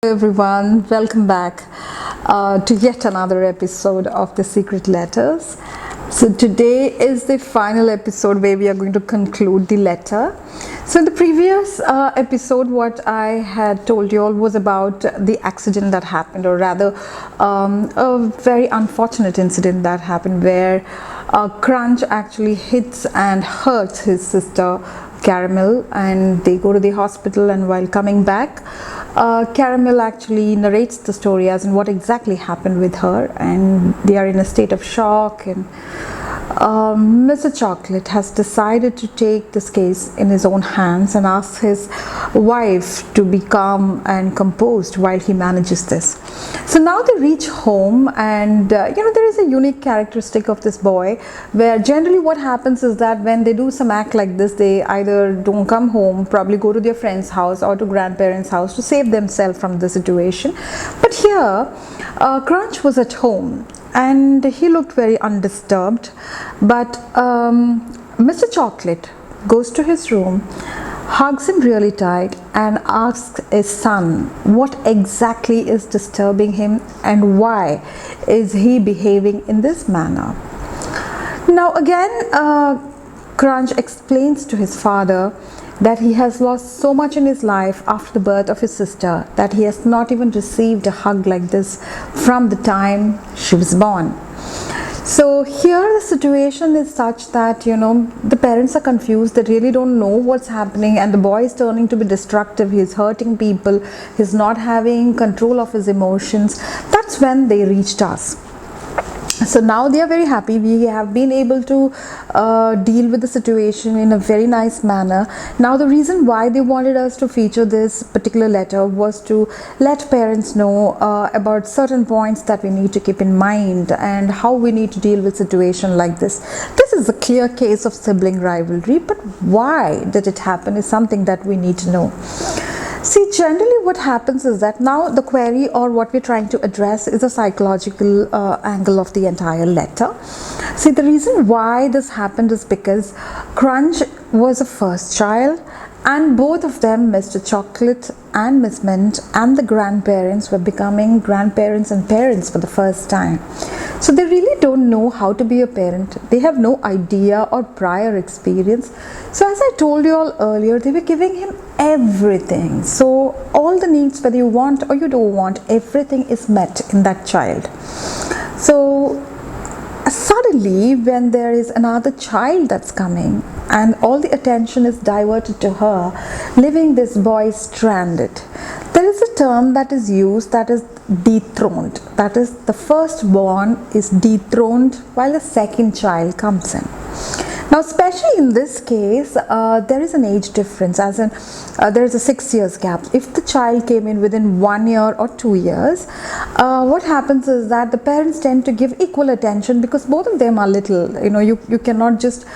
Everyone, welcome back to yet another episode of The Secret Letters. So today is the final episode where we are going to conclude the letter. So in the previous episode, what I had told you all was about the accident that happened, or rather a very unfortunate incident that happened where Crunch actually hits and hurts his sister Caramel, and they go to the hospital, and while coming back, Caramel actually narrates the story as in what exactly happened with her, and they are in a state of shock. And Mr. Chocolate has decided to take this case in his own hands and asks his wife to be calm and composed while he manages this. So now they reach home, and there is a unique characteristic of this boy where generally what happens is that when they do some act like this, they either don't come home, probably go to their friend's house or to grandparents' house to save themselves from the situation. But here, Crunch was at home and he looked very undisturbed, but Mr. Chocolate goes to his room, hugs him really tight, and asks his son what exactly is disturbing him and why is he behaving in this manner. Now again, Crunch explains to his father that he has lost so much in his life after the birth of his sister that he has not even received a hug like this from the time she was born. So here the situation is such that the parents are confused, they really don't know what's happening, and the boy is turning to be destructive, he's hurting people, he's not having control of his emotions. That's when they reached us. So now they are very happy. We have been able to deal with the situation in a very nice manner. Now the reason why they wanted us to feature this particular letter was to let parents know about certain points that we need to keep in mind and how we need to deal with situation like this. This is a clear case of sibling rivalry, but why did it happen is something that we need to know. See, generally what happens is that now the query, or what we're trying to address, is a psychological angle of the entire letter. See, the reason why this happened is because Crunch was a first child, and both of them, Mr. Chocolate and Miss Mint and the grandparents, were becoming grandparents and parents for the first time. So they really don't know how to be a parent. They have no idea or prior experience. So as I told you all earlier, they were giving him everything. So all the needs, whether you want or you don't want, everything is met in that child. So suddenly, when there is another child that's coming and all the attention is diverted to her, leaving this boy stranded, there is a term that is used, that is dethroned. That is, the firstborn is dethroned while the second child comes in. Now, especially in this case, there is an age difference, as in there is a 6 years gap. If the child came in within 1 year or 2 years, what happens is that the parents tend to give equal attention, because both of them are little. You cannot just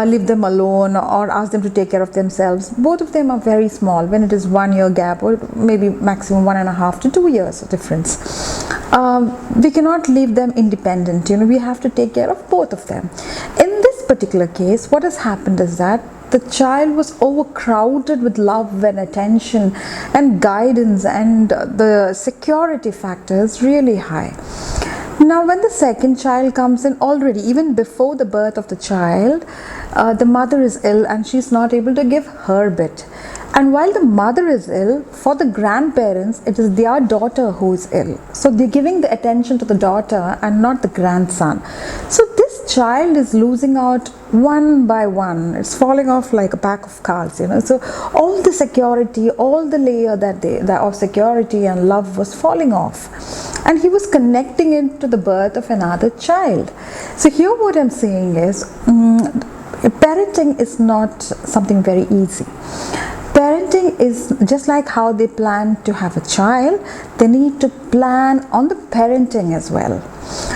leave them alone or ask them to take care of themselves. Both of them are very small when it is 1 year gap, or maybe maximum 1.5 to 2 years difference. We cannot leave them independent. We have to take care of both of them. In this particular case, what has happened is that the child was overcrowded with love and attention and guidance, and the security factor is really high. Now when the second child comes in, already even before the birth of the child, the mother is ill and she's not able to give her bit. And while the mother is ill, for the grandparents, it is their daughter who is ill. So they're giving the attention to the daughter and not the grandson. So this child is losing out one by one. It's falling off like a pack of cards, So all the security, all the layer of security and love was falling off. And he was connecting it to the birth of another child. So here what I'm saying is, parenting is not something very easy. Parenting is just like how they plan to have a child, they need to plan on the parenting as well.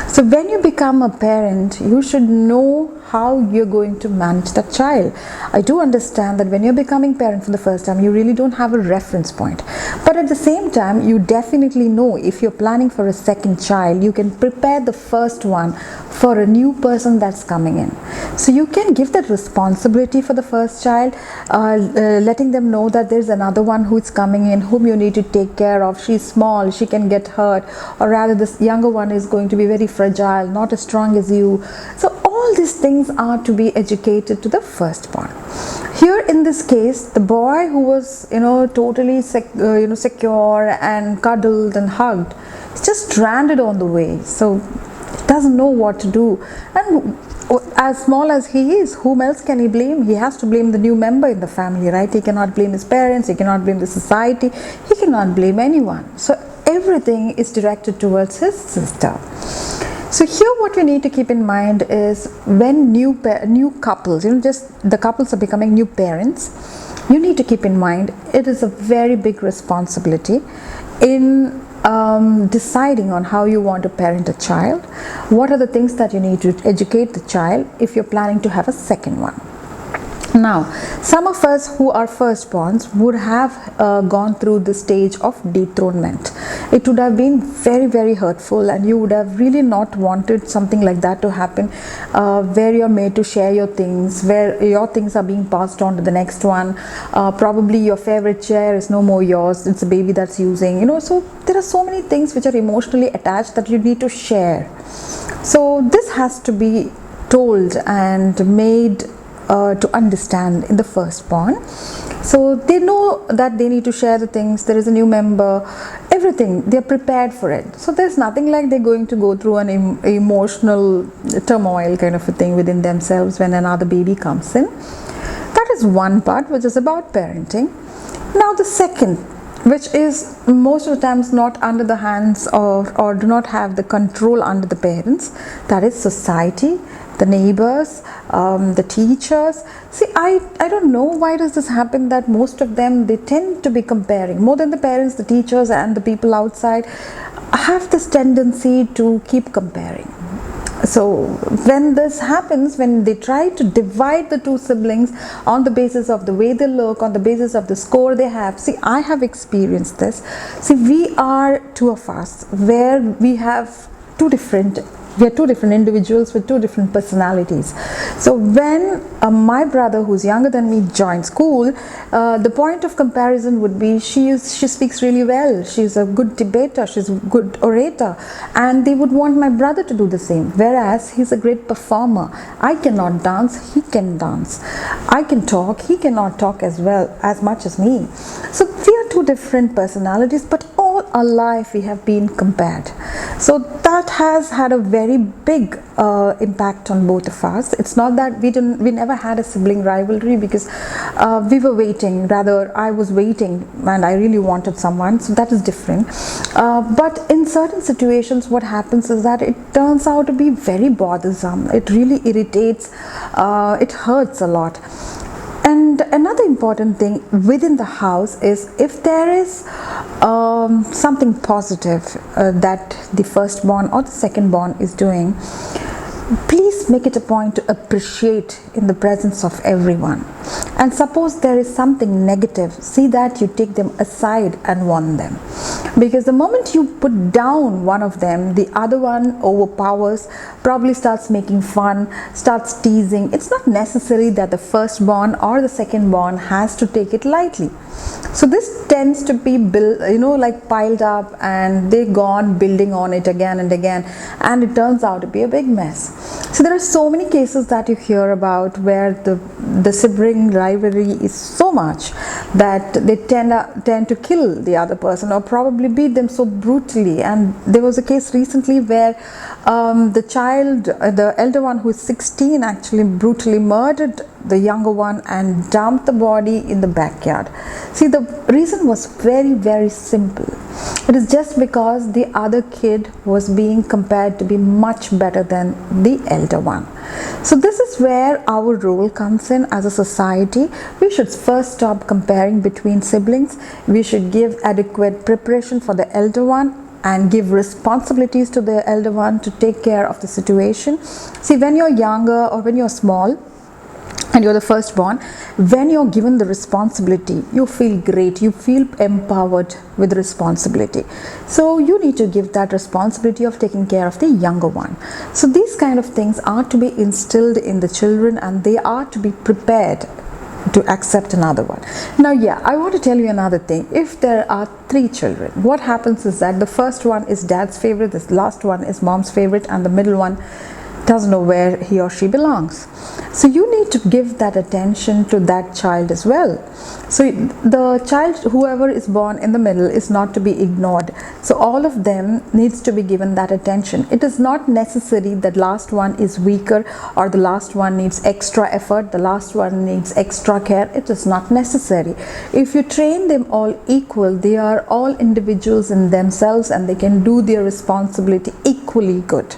So when you become a parent, you should know how you're going to manage that child. I do understand that when you're becoming parent for the first time, you really don't have a reference point, but at the same time, you definitely know if you're planning for a second child, you can prepare the first one for a new person that's coming in. So you can give that responsibility for the first child, letting them know that there's another one who's coming in whom you need to take care of. She's small, she can get hurt, or rather this younger one is going to be very fragile, not as strong as you. So all these things are to be educated to the firstborn. Here in this case, the boy who was totally secure and cuddled and hugged is just stranded on the way, so he doesn't know what to do. And as small as he is, whom else can he blame? He has to blame the new member in the family, right? He cannot blame his parents, he cannot blame the society, he cannot blame anyone. So everything is directed towards his sister. So here what we need to keep in mind is when new couples, just the couples are becoming new parents, you need to keep in mind it is a very big responsibility in deciding on how you want to parent a child. What are the things that you need to educate the child if you're planning to have a second one? Now, some of us who are firstborns would have gone through the stage of dethronement. It would have been very, very hurtful, and you would have really not wanted something like that to happen, where you're made to share your things, where your things are being passed on to the next one. Probably your favorite chair is no more yours, it's a baby that's using, so there are so many things which are emotionally attached that you need to share. So this has to be told and made to understand in the firstborn, so they know that they need to share the things. There is a new member, everything, they're prepared for it. So there's nothing like they're going to go through an emotional turmoil kind of a thing within themselves when another baby comes in. That is one part which is about parenting. Now the second, which is most of the times not under the hands of, or do not have the control under the parents, that is society, the neighbors, the teachers. See, I don't know why does this happen, that most of them, they tend to be comparing more than the parents. The teachers and the people outside have this tendency to keep comparing. So when this happens, when they try to divide the two siblings on the basis of the way they look, on the basis of the score they have, see, I have experienced this. See, we are two of us where we have two different individuals with two different personalities. So when my brother, who's younger than me, joined school, the point of comparison would be she speaks really well, she's a good debater, she's a good orator, and they would want my brother to do the same, whereas he's a great performer. I cannot dance, he can dance. I can talk, he cannot talk as much as me. So we are two different personalities, but all our life we have been compared. So that has had a very big impact on both of us. It's not that we never had a sibling rivalry, because we were waiting, rather I was waiting and I really wanted someone, so that is different. But in certain situations what happens is that it turns out to be very bothersome. It really irritates, it hurts a lot. And another important thing within the house is, if there is something positive that the firstborn or the secondborn is doing, please make it a point to appreciate in the presence of everyone. And suppose there is something negative, see that you take them aside and warn them. Because the moment you put down one of them, the other one overpowers, probably starts making fun, starts teasing. It's not necessary that the firstborn or the secondborn has to take it lightly. So this tends to be built, like piled up, and they go on building on it again and again, and it turns out to be a big mess. So there are so many cases that you hear about where the sibling rivalry is so much that they tend to kill the other person, or probably beat them so brutally. And there was a case recently where the elder one, who is 16, actually brutally murdered the younger one and dumped the body in the backyard. See, the reason was very, very simple. It is just because the other kid was being compared to be much better than the elder one. So this is where our role comes in as a society. We should first stop comparing between siblings. We should give adequate preparation for the elder one, and give responsibilities to the elder one to take care of the situation. See, when you're younger or when you're small and you're the firstborn, when you're given the responsibility, you feel great, you feel empowered with responsibility. So you need to give that responsibility of taking care of the younger one. So these kind of things are to be instilled in the children, and they are to be prepared to accept another one. Now, I want to tell you another thing. If there are 3 children, what happens is that the first one is dad's favorite, the last one is mom's favorite, and the middle one doesn't know where he or she belongs. So you need to give that attention to that child as well. So the child, whoever is born in the middle, is not to be ignored. So all of them needs to be given that attention. It is not necessary that last one is weaker, or the last one needs extra effort, the last one needs extra care. It is not necessary. If you train them all equal, they are all individuals in themselves, and they can do their responsibility equally good.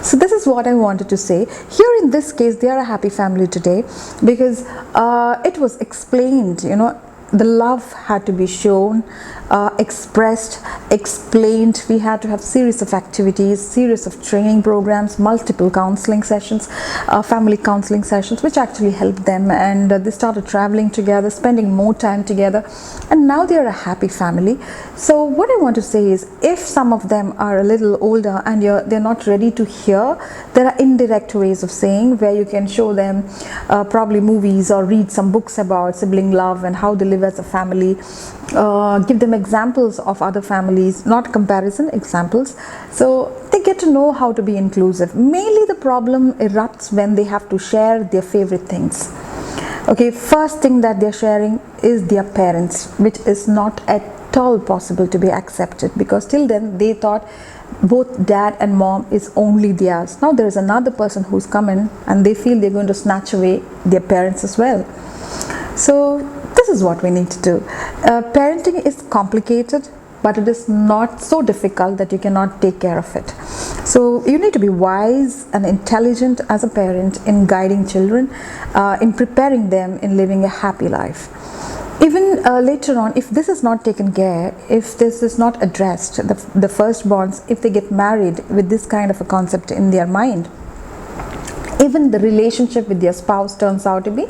So this is what I wanted to say. Here in this case, they are a happy family today, because it was explained, the love had to be shown, expressed, explained. We had to have series of activities, series of training programs, multiple counseling sessions, family counseling sessions, which actually helped them, and they started traveling together, spending more time together, and now they are a happy family. So what I want to say is, if some of them are a little older and they're not ready to hear, there are indirect ways of saying, where you can show them probably movies or read some books about sibling love and how they live as a family. Give them examples of other families, not comparison, examples, so they get to know how to be inclusive. Mainly the problem erupts when they have to share their favorite things. Okay, first thing that they're sharing is their parents, which is not at all possible to be accepted, because till then they thought both dad and mom is only theirs. Now there is another person who's come in, and they feel they're going to snatch away their parents as well. So this is what we need to do. Parenting is complicated, but it is not so difficult that you cannot take care of it. So you need to be wise and intelligent as a parent in guiding children, in preparing them in living a happy life. Even later on, if this is not taken care, if this is not addressed, the firstborns, if they get married with this kind of a concept in their mind, even the relationship with their spouse turns out to be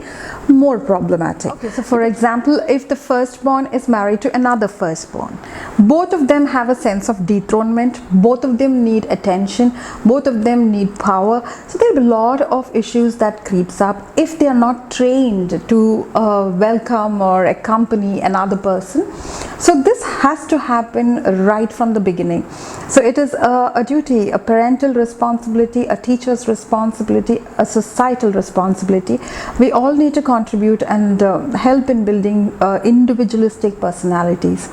more problematic. Okay, so for example, if the firstborn is married to another firstborn, both of them have a sense of dethronement, both of them need attention, both of them need power. So there are a lot of issues that creeps up if they are not trained to welcome or accompany another person. So this has to happen right from the beginning. So it is a duty, a parental responsibility, a teacher's responsibility, a societal responsibility. We all need to contribute and help in building individualistic personalities.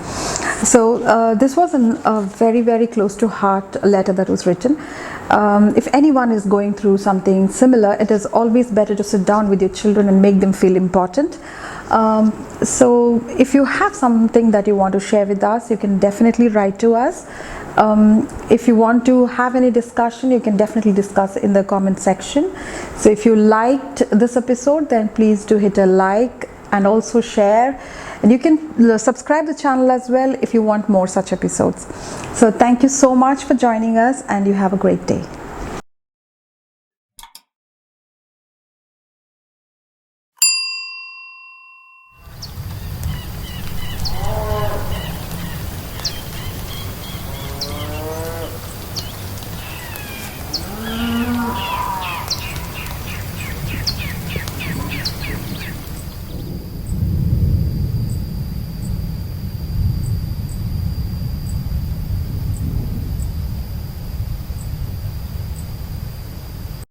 So this was a very, very close to heart letter that was written. If anyone is going through something similar, it is always better to sit down with your children and make them feel important. So if you have something that you want to share with us, you can definitely write to us. If you want to have any discussion, you can definitely discuss in the comment section. So if you liked this episode, then please do hit a like and also share, and you can subscribe the channel as well if you want more such episodes. So thank you so much for joining us, and you have a great day.